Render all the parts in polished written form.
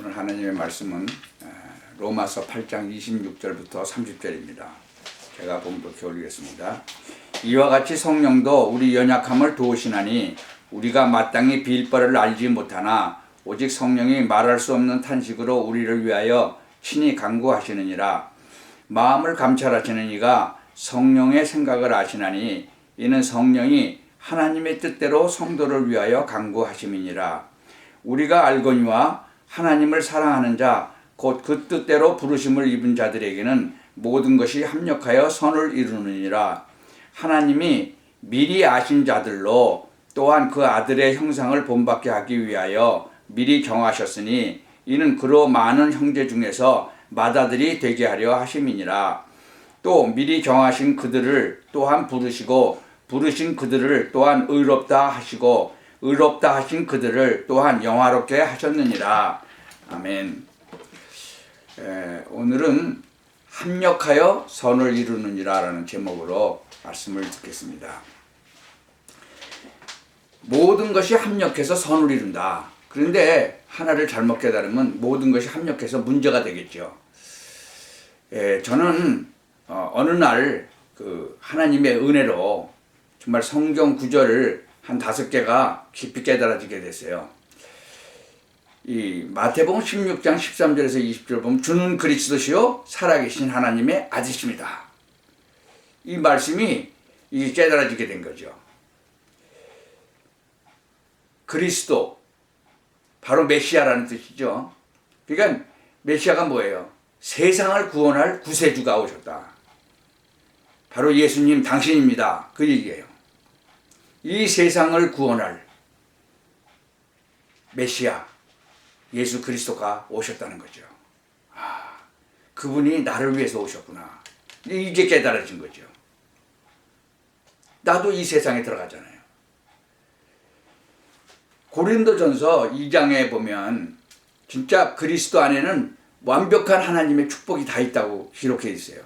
오늘 하나님의 말씀은 로마서 8장 26절부터 30절입니다. 제가 봉독해 올리겠습니다. 이와 같이 성령도 우리 연약함을 도우시나니 우리가 마땅히 빌 바를 알지 못하나 오직 성령이 말할 수 없는 탄식으로 우리를 위하여 친히 간구하시느니라. 마음을 감찰하시는 이가 성령의 생각을 아시나니 이는 성령이 하나님의 뜻대로 성도를 위하여 간구하심이니라. 우리가 알거니와 하나님을 사랑하는 자 곧 그 뜻대로 부르심을 입은 자들에게는 모든 것이 합력하여 선을 이루느니라. 하나님이 미리 아신 자들로 또한 그 아들의 형상을 본받게 하기 위하여 미리 정하셨으니 이는 그로 많은 형제 중에서 맏아들이 되게 하려 하심이니라. 또 미리 정하신 그들을 또한 부르시고 부르신 그들을 또한 의롭다 하시고 의롭다 하신 그들을 또한 영화롭게 하셨느니라. 아멘. 오늘은 합력하여 선을 이루느니라 라는 제목으로 말씀을 듣겠습니다. 모든 것이 합력해서 선을 이룬다. 그런데 하나를 잘못 깨달으면 모든 것이 합력해서 문제가 되겠죠. 저는 어느 날 하나님의 은혜로 정말 성경 구절을 한 5개가 깊이 깨달아지게 됐어요. 이 마태복음 16장 13절에서 20절 보면 주는 그리스도시요 살아계신 하나님의 아들이십니다. 이 말씀이 이게 깨달아지게 된 거죠. 그리스도 바로 메시아라는 뜻이죠. 그러니까 메시아가 뭐예요? 세상을 구원할 구세주가 오셨다. 바로 예수님 당신입니다. 그 얘기예요. 이 세상을 구원할 메시아 예수 그리스도가 오셨다는 거죠. 그분이 나를 위해서 오셨구나. 이제 깨달아진 거죠. 나도 이 세상에 들어가잖아요. 고린도전서 2장에 보면 진짜 그리스도 안에는 완벽한 하나님의 축복이 다 있다고 기록해 있어요.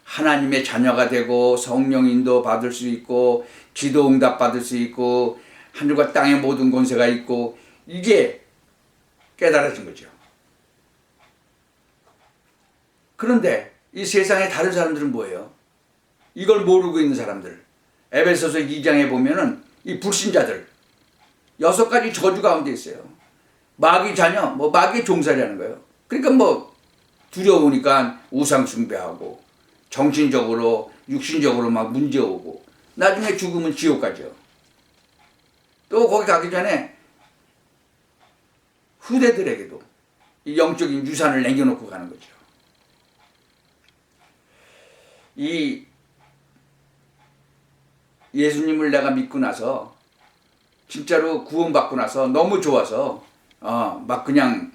하나님의 자녀가 되고 성령 인도 받을 수 있고 기도 응답 받을 수 있고 하늘과 땅의 모든 권세가 있고 이게 깨달아진 거죠. 그런데 이 세상의 다른 사람들은 뭐예요? 이걸 모르고 있는 사람들. 에베소서 2장에 보면은 이 불신자들 6가지 저주 가운데 있어요. 마귀 자녀, 마귀의 종살이라는 거예요. 그러니까 두려우니까 우상 숭배하고 정신적으로 육신적으로 막 문제 오고 나중에 죽으면 지옥 가죠. 또 거기 가기 전에 후대들에게도 이 영적인 유산을 남겨놓고 가는 거죠. 이 예수님을 내가 믿고 나서 진짜로 구원받고 나서 너무 좋아서 막 그냥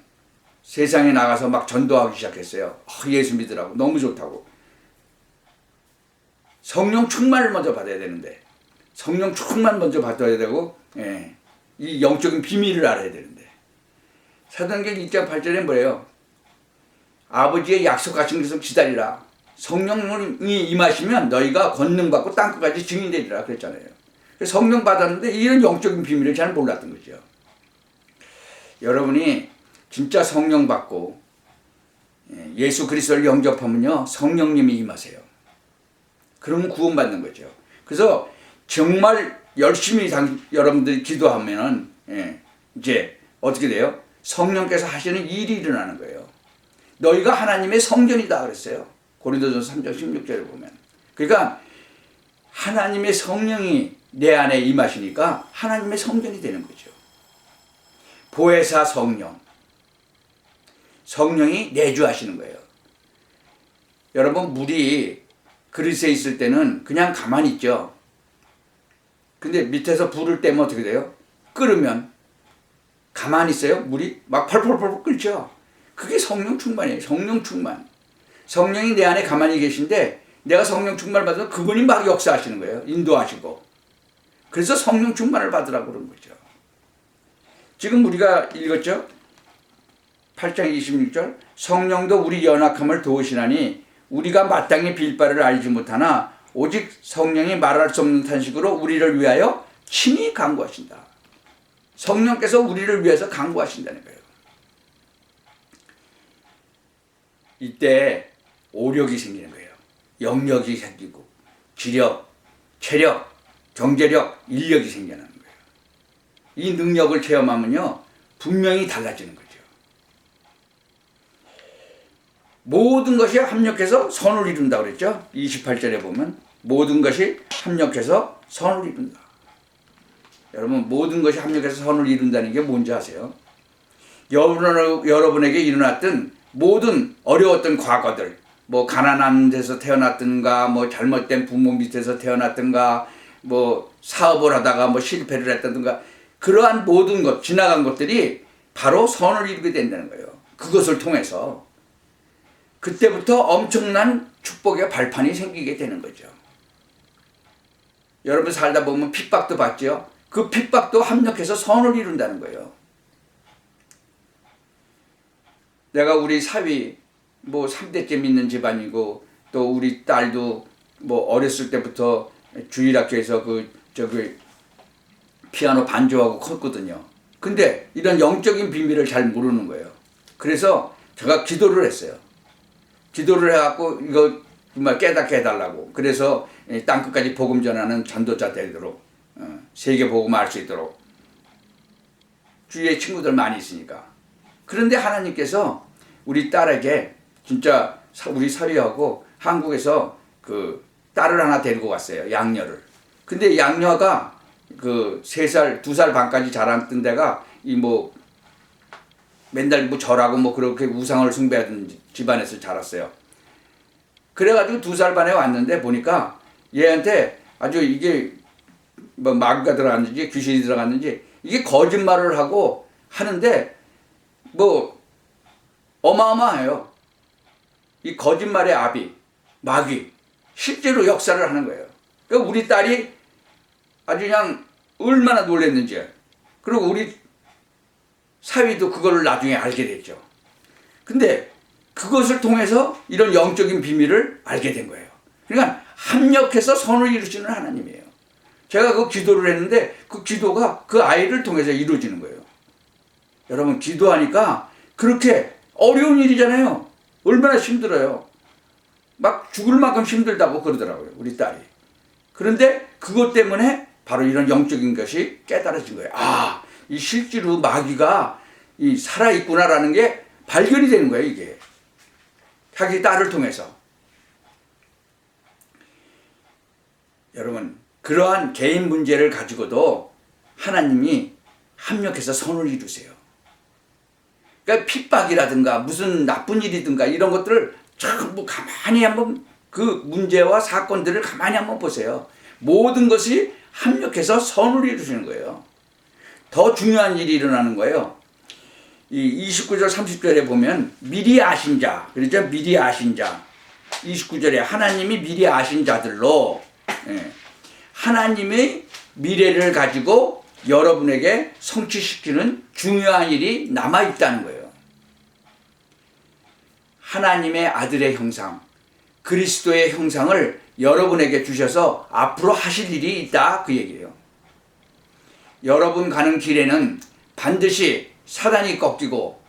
세상에 나가서 막 전도하기 시작했어요. 예수 믿으라고 너무 좋다고. 성령 충만을 먼저 받아야 되는데 성령 충만 먼저 받아야 되고 이 영적인 비밀을 알아야 되는데 사도행전 2장 8절에 뭐예요? 아버지의 약속하신 것을 기다리라. 성령이 임하시면 너희가 권능받고 땅끝까지 증인되리라 그랬잖아요. 성령 받았는데 이런 영적인 비밀을 잘 몰랐던 거죠. 여러분이 진짜 성령 받고 예수 그리스도를 영접하면요 성령님이 임하세요. 그러면 구원받는 거죠. 그래서 정말 열심히 여러분들이 기도하면은 이제 어떻게 돼요? 성령께서 하시는 일이 일어나는 거예요. 너희가 하나님의 성전이다 그랬어요. 고린도전서 3장 16절에 보면. 그러니까 하나님의 성령이 내 안에 임하시니까 하나님의 성전이 되는 거죠. 보혜사 성령. 성령이 내주하시는 거예요. 여러분 물이 그릇에 있을 때는 그냥 가만히 있죠. 근데 밑에서 불을 떼면 어떻게 돼요? 끓으면 가만히 있어요? 물이 막 펄펄펄 끓죠. 그게 성령 충만이에요. 성령 충만. 성령이 내 안에 가만히 계신데 내가 성령 충만을 받으면 그분이 막 역사하시는 거예요. 인도하시고. 그래서 성령 충만을 받으라고 그런 거죠. 지금 우리가 읽었죠? 8장 26절 성령도 우리 연약함을 도우시나니 우리가 마땅히 빌 바를 알지 못하나 오직 성령이 말할 수 없는 탄식으로 우리를 위하여 친히 간구하신다. 성령께서 우리를 위해서 간구하신다는 거예요. 이때 오력이 생기는 거예요. 영력이 생기고 지력, 체력, 경제력, 인력이 생겨나는 거예요. 이 능력을 체험하면요 분명히 달라지는 거죠. 모든 것이 합력해서 선을 이룬다고 그랬죠. 28절에 보면 모든 것이 합력해서 선을 이룬다. 여러분 모든 것이 합력해서 선을 이룬다는 게 뭔지 아세요? 여러분에게 일어났던 모든 어려웠던 과거들, 뭐 가난한 데서 태어났든가, 뭐 잘못된 부모 밑에서 태어났든가, 뭐 사업을 하다가 뭐 실패를 했다든가, 그러한 모든 것, 지나간 것들이 바로 선을 이루게 된다는 거예요. 그것을 통해서 그때부터 엄청난 축복의 발판이 생기게 되는 거죠. 여러분 살다 보면 핍박도 받죠. 그 핍박도 합력해서 선을 이룬다는 거예요. 내가 우리 사위 뭐 3대째 믿는 집안이고, 또 우리 딸도 뭐 어렸을 때부터 주일학교에서 피아노 반주하고 컸거든요. 근데 이런 영적인 비밀을 잘 모르는 거예요. 그래서 제가 기도를 했어요. 기도를 해갖고 이거 정말 깨닫게 해달라고. 그래서 땅끝까지 복음 전하는 전도자 되도록, 세계 복음을 알 수 있도록. 주위에 친구들 많이 있으니까. 그런데 하나님께서 우리 딸에게 진짜 우리 사위하고 한국에서 그 딸을 하나 데리고 왔어요. 양녀를. 근데 양녀가 그 3살, 2살 반까지 자랐던 데가 이 뭐 맨날 뭐 절하고 뭐 그렇게 우상을 숭배하던 집안에서 자랐어요. 그래가지고 2살 반에 왔는데 보니까 얘한테 아주 이게 뭐 마귀가 들어갔는지 귀신이 들어갔는지 이게 거짓말을 하고 하는데 뭐 어마어마해요. 이 거짓말의 아비, 마귀, 실제로 역사를 하는 거예요. 그러니까 우리 딸이 아주 그냥 얼마나 놀랐는지. 그리고 우리 사위도 그걸 나중에 알게 됐죠. 근데 그것을 통해서 이런 영적인 비밀을 알게 된 거예요. 그러니까 합력해서 선을 이루시는 하나님이에요. 제가 그 기도를 했는데 그 기도가 그 아이를 통해서 이루어지는 거예요. 여러분 기도하니까 그렇게 어려운 일이잖아요. 얼마나 힘들어요. 막 죽을 만큼 힘들다고 그러더라고요. 우리 딸이. 그런데 그것 때문에 바로 이런 영적인 것이 깨달아진 거예요. 아, 이 실제로 마귀가 이 살아있구나라는 게 발견이 되는 거예요. 이게. 자기 딸을 통해서. 여러분 그러한 개인 문제를 가지고도 하나님이 합력해서 선을 이루세요. 그러니까 핍박이라든가 무슨 나쁜 일이든가 이런 것들을 전부 가만히 한번 그 문제와 사건들을 가만히 한번 보세요. 모든 것이 합력해서 선을 이루시는 거예요. 더 중요한 일이 일어나는 거예요. 이 29절 30절에 보면 미리 아신 자, 그렇죠? 미리 아신 자. 29절에 하나님이 미리 아신 자들로 하나님의 미래를 가지고 여러분에게 성취시키는 중요한 일이 남아있다는 거예요. 하나님의 아들의 형상, 그리스도의 형상을 여러분에게 주셔서 앞으로 하실 일이 있다 그 얘기예요. 여러분 가는 길에는 반드시 사단이 꺾이고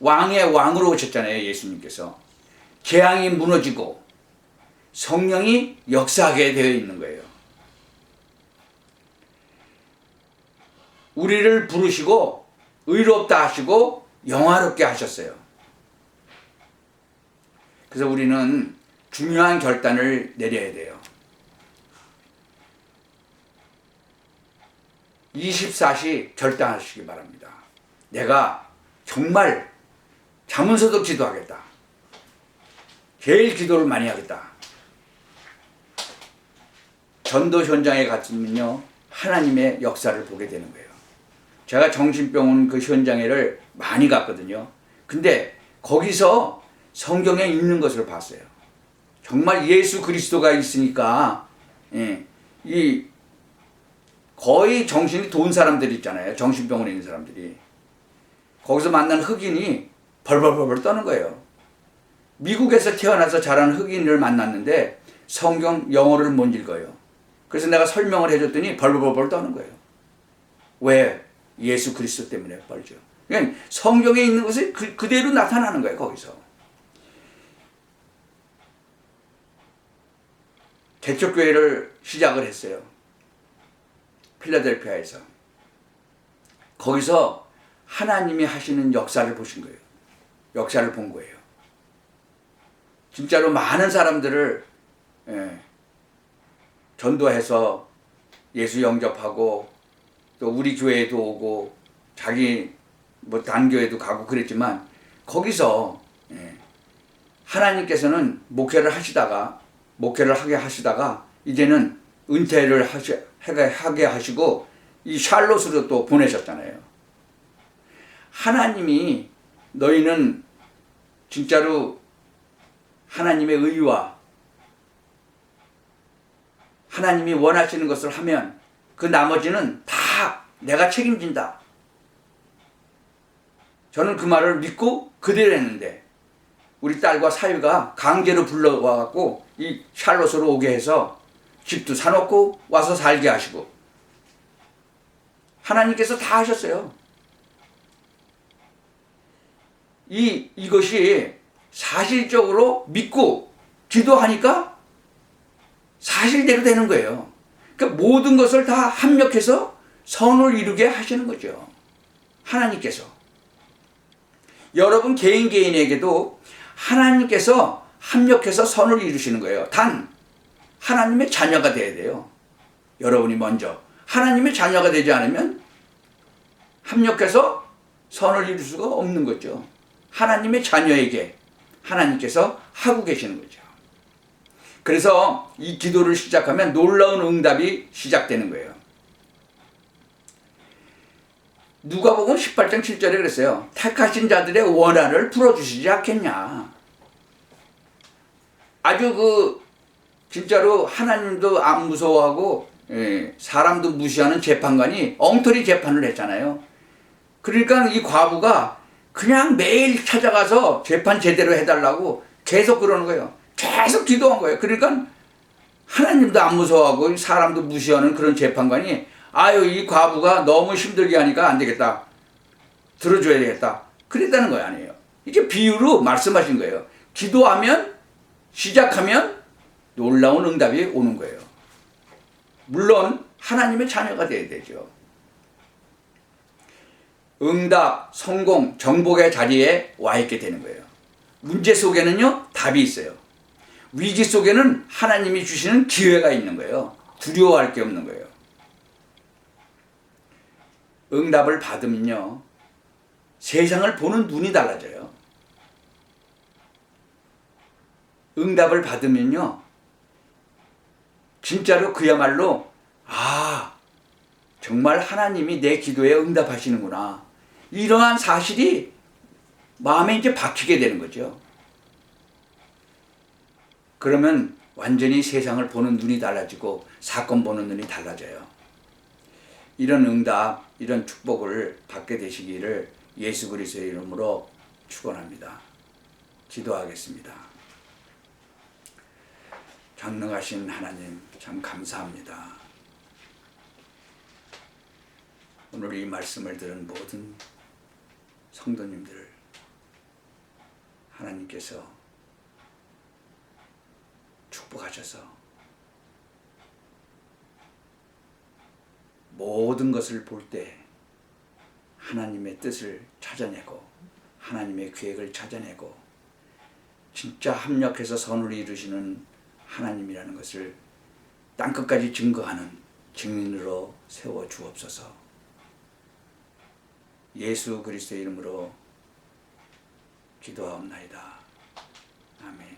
왕의 왕으로 오셨잖아요. 예수님께서. 재앙이 무너지고 성령이 역사하게 되어 있는 거예요. 우리를 부르시고 의롭다 하시고 영화롭게 하셨어요. 그래서 우리는 중요한 결단을 내려야 돼요. 24시 결단하시기 바랍니다. 내가 정말 자면서도 기도하겠다. 제일 기도를 많이 하겠다. 전도 현장에 갔으면요 하나님의 역사를 보게 되는 거예요. 제가 정신병원 그 현장에를 많이 갔거든요. 근데 거기서 성경에 있는 것을 봤어요. 정말 예수 그리스도가 있으니까 이 거의 정신이 돈 사람들 있잖아요. 정신병원에 있는 사람들이. 거기서 만난 흑인이 벌벌벌벌 떠는 거예요. 미국에서 태어나서 자란 흑인을 만났는데 성경 영어를 못 읽어요. 그래서 내가 설명을 해줬더니 벌벌벌벌 떠는 거예요. 왜? 예수 그리스도 때문에 벌죠. 그러니까 성경에 있는 것이 그대로 나타나는 거예요. 거기서. 개척교회를 시작을 했어요. 필라델피아에서. 거기서 하나님이 하시는 역사를 보신 거예요. 역사를 본 거예요. 진짜로 많은 사람들을 전도해서 예수 영접하고 또 우리 교회에도 오고 자기 뭐 단교회도 가고 그랬지만 거기서 하나님께서는 목회를 하게 하시다가 이제는 은퇴를 하게 하시고 이 샬롯으로 또 보내셨잖아요. 하나님이 너희는 진짜로 하나님의 의와 하나님이 원하시는 것을 하면 그 나머지는 다 내가 책임진다. 저는 그 말을 믿고 그대로 했는데 우리 딸과 사위가 강제로 불러와갖고 이 샬롯으로 오게 해서 집도 사놓고 와서 살게 하시고 하나님께서 다 하셨어요. 이것이 사실적으로 믿고 기도하니까 사실대로 되는 거예요. 그러니까 모든 것을 다 합력해서 선을 이루게 하시는 거죠. 하나님께서. 여러분 개인에게도 하나님께서 합력해서 선을 이루시는 거예요. 단 하나님의 자녀가 돼야 돼요. 여러분이 먼저 하나님의 자녀가 되지 않으면 합력해서 선을 이룰 수가 없는 거죠. 하나님의 자녀에게 하나님께서 하고 계시는 거죠. 그래서 이 기도를 시작하면 놀라운 응답이 시작되는 거예요. 누가복음 18장 7절에 그랬어요. 택하신 자들의 원한을 풀어주시지 않겠냐. 아주 진짜로 하나님도 안 무서워하고 사람도 무시하는 재판관이 엉터리 재판을 했잖아요. 그러니까 이 과부가 그냥 매일 찾아가서 재판 제대로 해달라고 계속 그러는 거예요. 계속 기도한 거예요. 그러니까 하나님도 안 무서워하고 사람도 무시하는 그런 재판관이 아유 이 과부가 너무 힘들게 하니까 안 되겠다. 들어줘야 되겠다. 그랬다는 거 아니에요. 이게 비유로 말씀하신 거예요. 기도하면 시작하면 놀라운 응답이 오는 거예요. 물론 하나님의 자녀가 돼야 되죠. 응답, 성공, 정복의 자리에 와 있게 되는 거예요. 문제 속에는요 답이 있어요. 위기 속에는 하나님이 주시는 기회가 있는 거예요. 두려워할 게 없는 거예요. 응답을 받으면요 세상을 보는 눈이 달라져요. 응답을 받으면요 진짜로 그야말로 정말 하나님이 내 기도에 응답하시는구나. 이러한 사실이 마음에 이제 박히게 되는 거죠. 그러면 완전히 세상을 보는 눈이 달라지고 사건 보는 눈이 달라져요. 이런 응답, 이런 축복을 받게 되시기를 예수 그리스도의 이름으로 축원합니다. 기도하겠습니다. 전능하신 하나님 참 감사합니다. 오늘 이 말씀을 들은 모든 성도님들 하나님께서 축복하셔서 모든 것을 볼 때 하나님의 뜻을 찾아내고 하나님의 계획을 찾아내고 진짜 합력해서 선을 이루시는 하나님이라는 것을 땅끝까지 증거하는 증인으로 세워 주옵소서. 예수 그리스도의 이름으로 기도하옵나이다. 아멘.